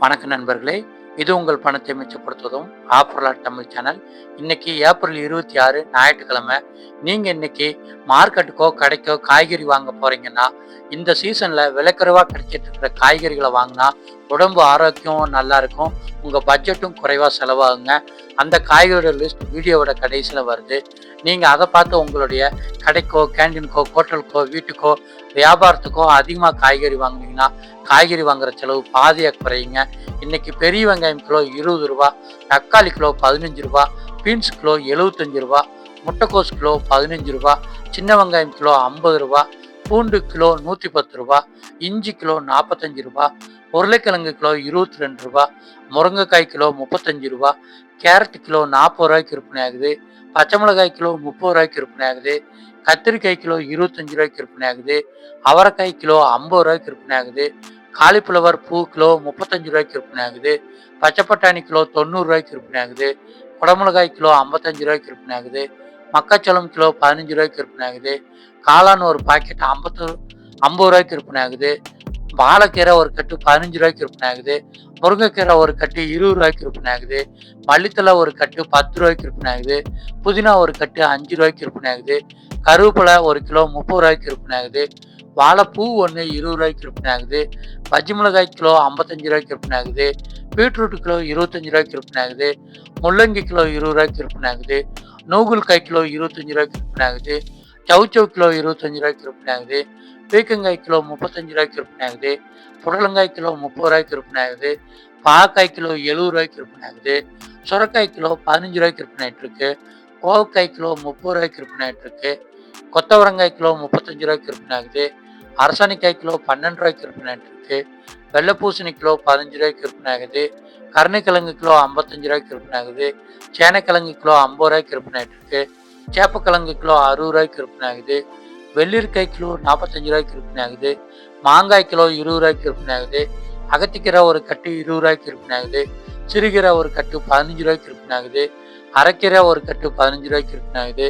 வணக்க நண்பர்களே, இது உங்கள் பணத்தை மிச்சப்படுத்துவதும் ஆஃபர்லாட் தமிழ் சேனல். இன்னைக்கு ஏப்ரல் 26 ஞாயிற்றுக்கிழமை. நீங்க இன்னைக்கு மார்க்கெட்டுக்கோ கடைக்கோ காய்கறி வாங்க போறீங்கன்னா, இந்த சீசன்ல விலைக்குறைவா கிடைச்சிட்டு இருக்கிற காய்கறிகளை வாங்கினா உடம்பு ஆரோக்கியம் நல்லா இருக்கும். உங்க பட்ஜெட்டும் குறைவா செலவாகுங்க. அந்த காய்கறியோட லிஸ்ட் வீடியோவோட கடைசியில் வருது. நீங்க அதை பார்த்து உங்களுடைய கடைக்கோ கேண்டீனுக்கோ ஹோட்டலுக்கோ வீட்டுக்கோ வியாபாரத்துக்கோ அதிகமாக காய்கறி வாங்குனீங்கன்னா காய்கறி வாங்குற செலவு பாதியாக குறையுங்க. இன்னைக்கு பெரிய வெங்காயம் கிலோ 20 ரூபா, தக்காளி கிலோ 15 ரூபா, பீன்ஸ் கிலோ 75 ரூபா, முட்டைக்கோஸ் கிலோ 15 ரூபா, சின்ன வெங்காயம் கிலோ 50 ரூபா, பூண்டு கிலோ 110 ரூபா, இஞ்சி கிலோ 45 ரூபா, உருளைக்கிழங்கு கிலோ 22 ரூபா, முருங்கைக்காய் கிலோ 35 ரூபா, கேரட் கிலோ 40 ரூபாய்க்கு விற்பனை ஆகுது, பச்சை மிளகாய் கிலோ 30 ரூபாய்க்கு விற்பனை ஆகுது, கத்திரிக்காய் கிலோ 25 ரூபாய்க்கு விற்பனை ஆகுது, அவரைக்காய் கிலோ 50 ரூபாய்க்கு விற்பனை ஆகுது, காலிஃப்ளவர் பூ கிலோ 35 ரூபாய்க்கு விற்பனை ஆகுது, பச்சை பட்டாணி கிலோ 90 ரூபாய்க்கு விற்பனை ஆகுது, குடமிளகாய் கிலோ 55 ரூபாய்க்கு விற்பனை ஆகுது, மக்காச்சோளம் கிலோ 15 ரூபாய்க்கு விற்பனை ஆகுது, காளான் ஒரு பாக்கெட் 50 ரூபாய்க்கு விற்பனை ஆகுது, பாலக்கீரை ஒரு கட்டு 15 ரூபாய்க்கு விற்பனை ஆகுது, முருங்கைக்கீரை ஒரு கட்டு 20 ரூபாய்க்கு விற்பனை ஆகுது, மல்லித்தலை ஒரு கட்டு 10 ரூபாய்க்கு விற்பனை ஆகுது, புதினா ஒரு கட்டு 5 ரூபாய்க்கு விற்பனை ஆகுது, கருவேப்பிலை ஒரு கிலோ 30 ரூபாய்க்கு விற்பனை ஆகுது, வாழைப்பூ ஒன்று 20 ரூபாய்க்கு விற்பனை ஆகுது, பச்சை மிளகாய் கிலோ 55 ரூபாய்க்கு விற்பனை ஆகுது, பீட்ரூட் கிலோ 25 ரூபாய்க்கு விற்பனை ஆகுது, முள்ளங்கி கிலோ 20 ரூபாய்க்கு விற்பனை ஆகுது, நூகுல்காய் கிலோ 25 ரூபாய்க்கு விற்பனை ஆகுது, சவுச்சவ் கிலோ 25 ரூபாய்க்கு விற்பனை ஆகுது, பீக்கங்காய் கிலோ 35 ரூபாய்க்கு விற்பனை ஆகுது, புடலங்காய் கிலோ 30 ரூபாய்க்கு விற்பனை ஆகுது, பாகக்காய் கிலோ 70 ரூபாய்க்கு விற்பனை ஆகுது, சுரக்காய் கிலோ 15 ரூபாய்க்கு விற்பனை ஆகிட்டு இருக்கு, கோவக்காய் கிலோ 30 ரூபாய்க்கு விற்பனை ஆகிட்டு இருக்கு, கொத்தவரங்காய் கிலோ 35 ரூபாய்க்கு விற்பனை ஆகுது, அரசாணிக்காய் கிலோ 12 ரூபாய்க்கு விற்பனை ஆகிட்டு இருக்கு, வெள்ளை பூசணி கிலோ 15 ரூபாய்க்கு விற்பனை ஆகுது, கருணைக்கிழங்கு கிலோ 55 ரூபாய்க்கு விற்பனை ஆகுது, சேனைக்கிழங்கு கிலோ 50 ரூபாய்க்கு விற்பனை ஆகிட்டு இருக்கு, சேப்பக்கிழங்கு கிலோ 60 ரூபாய்க்கு விற்பனை ஆகுது, வெள்ளரிக்காய் கிலோ 45 ரூபாய்க்கு விற்பனை ஆகுது, மாங்காய் கிலோ 20 ரூபாய்க்கு விற்பனை ஆகுது, அகத்திக்கீரை ஒரு கட்டு 20 ரூபாய்க்கு விற்பனை ஆகுது, சிறுகீரை ஒரு கட்டு 15 ரூபாய்க்கு விற்பனை ஆகுது, அரைக்கீரை ஒரு கட்டு 15 ரூபாய்க்கு விற்பனை ஆகுது,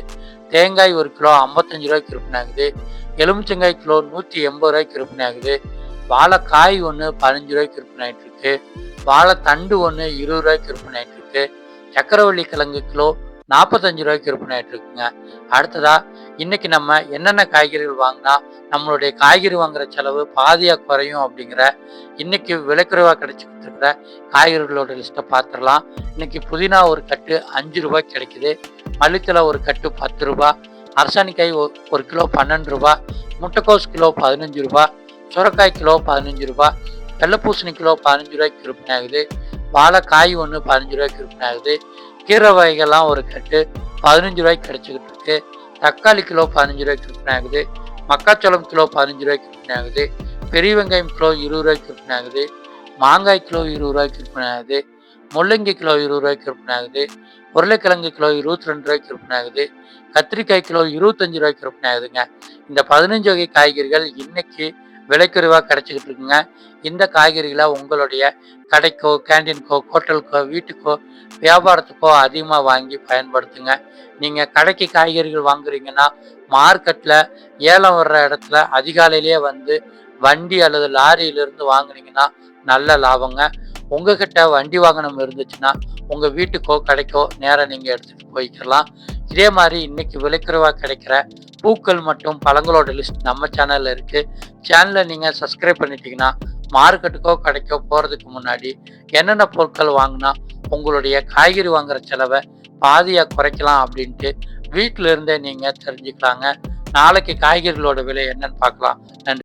தேங்காய் ஒரு கிலோ 55 ரூபாய்க்கு விற்பனை ஆகுது, எலுமிச்சங்காய் கிலோ 180 ரூபாய்க்கு விற்பனை ஆகுது, வாழைக்காய் ஒன்று 15 ரூபாய்க்கு விற்பனை ஆகிட்டு இருக்கு, வாழை தண்டு ஒன்று 20 ரூபாய்க்கு விற்பனை ஆகிட்டு இருக்கு, சக்கரவள்ளி கிழங்கு கிலோ 45 ரூபாய்க்கு விற்பனை ஆகிட்டு இருக்குங்க. அடுத்ததா இன்னைக்கு நம்ம என்னென்ன காய்கறிகள் வாங்கினா நம்மளுடைய காய்கறி வாங்குற செலவு பாதியா குறையும் அப்படிங்கிற இன்னைக்கு விலைக்குறைவா கிடைச்சிக்கிட்டு இருக்கிற காய்கறிகளோட லிஸ்ட்டை பார்த்துடலாம். இன்னைக்கு புதினா ஒரு கட்டு 5 ரூபாய்க்கு கிடைக்குது, மல்லித்தலை ஒரு கட்டு 10 ரூபாய், அரசாணிக்காய் ஒரு கிலோ 12 ரூபாய், முட்டைக்கோஸ் கிலோ 15 ரூபாய், சுரக்காய் கிலோ 15 ரூபாய், வெள்ளைப்பூசணி கிலோ 15 ரூபாய்க்கு விற்பனை ஆகுது, வாழைக்காய் ஒன்று 15 ரூபாய்க்கு விற்பனை ஆகுது, கீரை வகைகள்லாம் ஒரு கட்டு 15 ரூபாய்க்கு கிடைச்சிக்கிட்டு இருக்கு, தக்காளி கிலோ 15 ரூபாய்க்கு விற்பனை ஆகுது, மக்காச்சோளம் கிலோ 15 ரூபாய்க்கு விற்பனை ஆகுது, பெரிய வெங்காயம் கிலோ 20 ரூபாய்க்கு விற்பனை ஆகுது, மாங்காய் கிலோ 20 ரூபாய்க்கு விற்பனை ஆகுது, முள்ளங்கி கிலோ 20 ரூபாய்க்கு விற்பனை ஆகுது, உருளைக்கிழங்கு கிலோ 22 ரூபாய்க்கு விற்பனை ஆகுது, கத்திரிக்காய் கிலோ 25 ரூபாய்க்கு விற்பனை ஆகுதுங்க. இந்த 15 வகை காய்கறிகள் இன்னைக்கு விலைக்குறைவாக கிடைச்சிக்கிட்டு இருக்குங்க. இந்த காய்கறிகளை உங்களுடைய கடைக்கோ கேண்டீனுக்கோ ஹோட்டலுக்கோ வீட்டுக்கோ வியாபாரத்துக்கோ அதிகமாக வாங்கி பயன்படுத்துங்க. நீங்கள் கடைக்கு காய்கறிகள் வாங்குறீங்கன்னா மார்க்கெட்டில் ஏலம் வர்ற இடத்துல அதிகாலையிலேயே வந்து வண்டி அல்லது லாரியிலிருந்து வாங்குனீங்கன்னா நல்ல லாபங்க. உங்ககிட்ட வண்டி வாகனம் இருந்துச்சுன்னா உங்கள் வீட்டுக்கோ கடைக்கோ நேராக நீங்கள் எடுத்துகிட்டு போய்க்கலாம். இதே மாதிரி இன்னைக்கு விலைக்குறைவாக கிடைக்கிற பூக்கள் மற்றும் பழங்களோட லிஸ்ட் நம்ம சேனலில் இருக்குது. சேனலை நீங்கள் சப்ஸ்கிரைப் பண்ணிட்டீங்கன்னா மார்க்கெட்டுக்கோ கடைக்கோ போகிறதுக்கு முன்னாடி என்னென்ன பொருட்கள் வாங்கினா உங்களுடைய காய்கறி வாங்குற செலவை பாதியாக குறைக்கலாம் அப்படின்ட்டு வீட்டில இருந்தே நீங்கள் தெரிஞ்சுக்கலாங்க. நாளைக்கு காய்கறிகளோட விலை என்னன்னு பார்க்கலாம். நன்றி.